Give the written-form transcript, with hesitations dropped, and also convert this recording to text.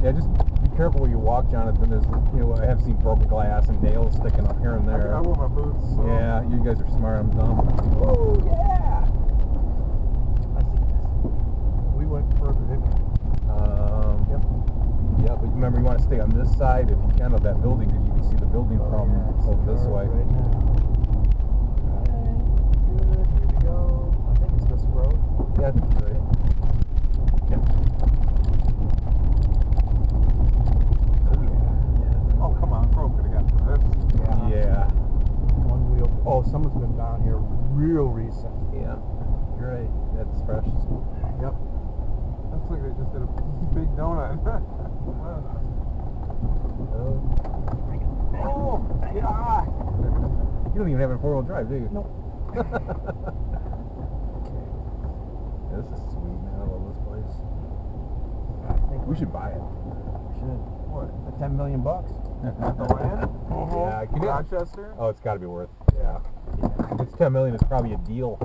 Yeah, just be careful where you walk, Jonathan. There's, I have seen broken glass and nails sticking up here and there. I wear my boots. So. Yeah, you guys are smart. I'm dumb. Oh yeah. I see this. We went further, didn't we? Yep. Yeah, but remember, you want to stay on this side if you can of that building, because you can see the building from over this way. Right now. Good. Here we go. I think it's this road. Yeah, I think you're right. Yeah. Oh, come on. Bro could have got to this. Yeah. One wheel. Oh, someone's been down here real recent. Yeah. You're right. That's fresh. Yep. Looks like they just did a big donut. Oh, yeah. You don't even have a four-wheel drive, do you? Nope. Yeah, this is sweet, man. I love this place. I think We should buy it. should. What? The $10 million bucks. The land? Yeah, can you- Rochester? Oh, it's got to be worth. Yeah. If it's $10 million, it's probably a deal.